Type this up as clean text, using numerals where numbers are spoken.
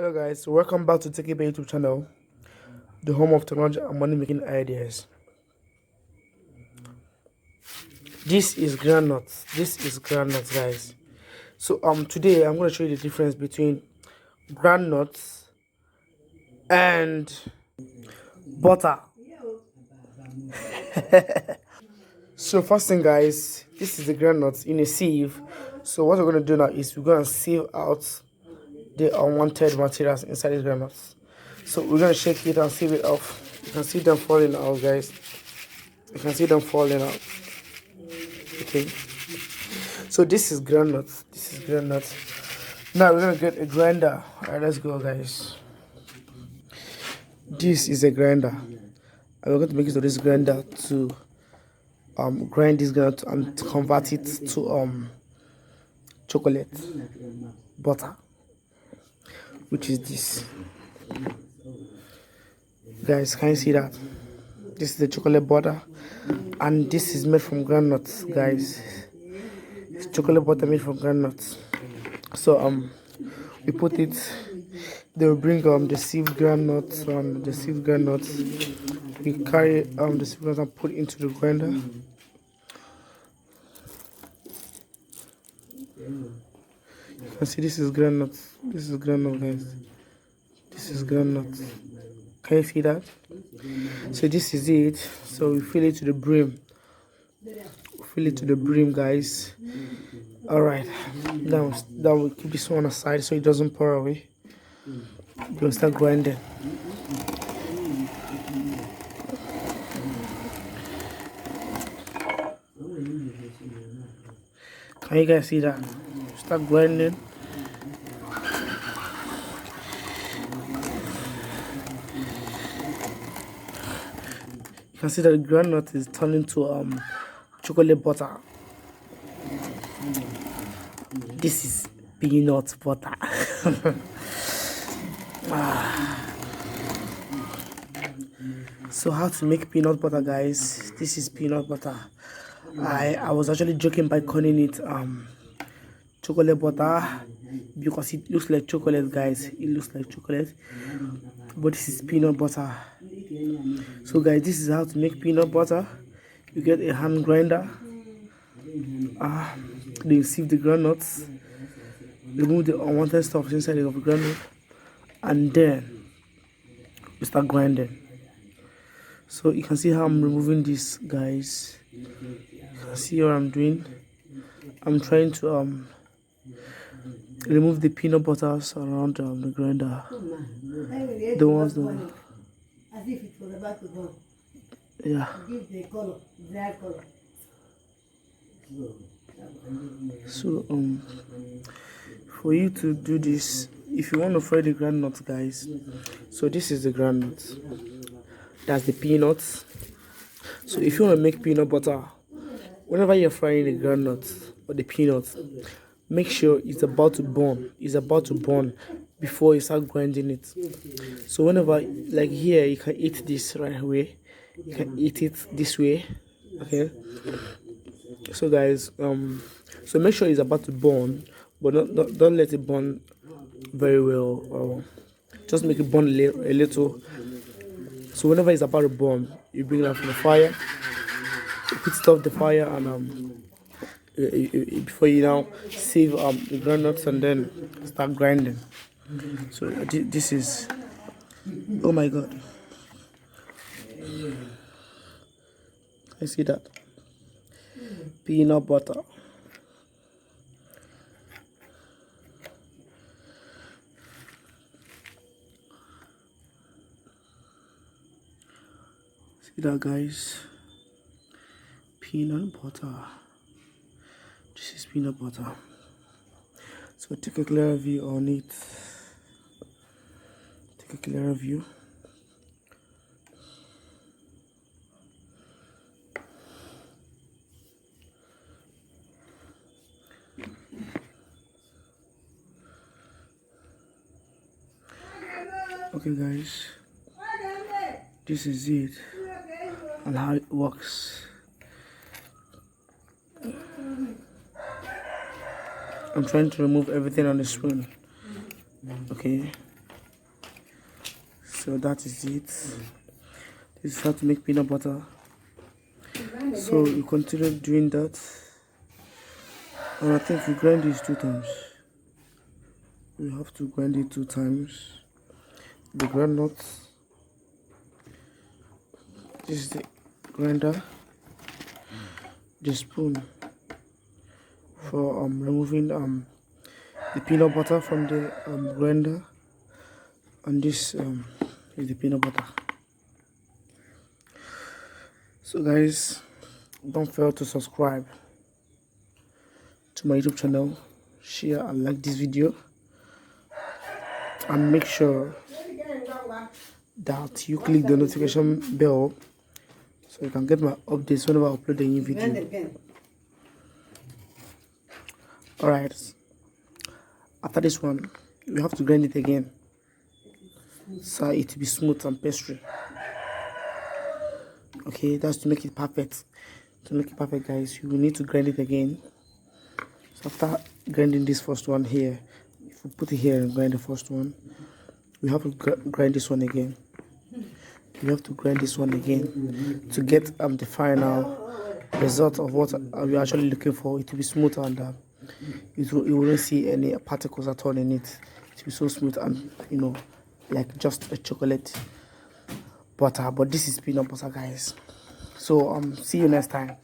Hello guys, welcome back to Techkibay YouTube channel, the home of technology and money making ideas. This is groundnuts. This is groundnuts, guys. So today I'm going to show you the difference between groundnuts and butter. So first thing, guys, this is the groundnuts in a sieve. So what we're going to do now is we're going to sieve out the unwanted materials inside these groundnuts. So we're going to shake it and sieve it off. You can see them falling out, guys. You can see them falling out. Okay. So this is groundnuts. This is groundnuts. Now we're going to get a grinder. Alright, let's go, guys. This is a grinder. And we're going to make use of this grinder to grind this groundnut and convert it to chocolate butter, which is this. Guys, can you see that? This is the chocolate butter, and this is made from groundnuts, guys. It's chocolate butter made from groundnuts. So we put it. They will bring the sieved groundnuts, we carry the sieved groundnuts and put it into the grinder. You can see this is groundnuts. This is groundnut, guys. This is groundnuts. Can you see that? So this is it. So we fill it to the brim. Fill it to the brim, guys. All right. Now we keep this one aside so it doesn't pour away. We'll start grinding. Can you guys see that? Start grinding. You can see that the groundnut is turning to chocolate butter. This is peanut butter. So how to make peanut butter, guys? This is peanut butter. I was actually joking by calling it chocolate butter because it looks like chocolate, guys. It looks like chocolate, but this is peanut butter. So guys, this is how to make peanut butter. You get a hand grinder. Then you sieve the groundnuts, remove the unwanted stuff inside of the groundnut, and then we start grinding. So you can see how I'm removing this, guys. You can see what I'm doing. I'm trying to remove the peanut butters around the grinder. The ones that, as if it was about to go. yeah. Give the color, black color. So for you to do this, if you want to fry the groundnuts, guys, so this is the groundnuts. That's the peanuts. So if you want to make peanut butter, whenever you're frying the groundnuts or the peanuts, make sure it's about to burn. It's about to burn before you start grinding it. So whenever, like here, you can eat this right away. You can eat it this way. Okay. So guys, so make sure it's about to burn, but don't let it burn very well. Or just make it burn a little. So whenever it's about to burn, you bring it out from the fire. You put it off the fire, and before you now save the groundnuts and then start grinding. So this is, oh my god, I see that peanut butter. See that, guys? Peanut butter. This is peanut butter. So take a clear view on it. Take a clear view. Okay, guys, this is it and how it works. I'm trying to remove everything on the spoon. Okay, So that is it. This is how to make peanut butter. So you continue doing that, and I think you grind this 2 times. You have to grind it 2 times. The groundnut. This is the grinder. The spoon for removing the peanut butter from the grinder, and this is the peanut butter. So guys, don't fail to subscribe to my YouTube channel, share and like this video, and make sure that you click the notification bell so you can get my updates whenever I upload a new video. Alright, after this one, you have to grind it again so it will be smooth and pastry. Okay, that's to make it perfect. To make it perfect, guys, you will need to grind it again. So after grinding this first one here, if you put it here and grind the first one, we have to grind this one again. You have to grind this one again to get the final result of what we're actually looking for. It will be smooth, and you won't see any particles at all in it. It will be so smooth and, you know, like just a chocolate butter. But this is peanut butter, guys. So see you next time.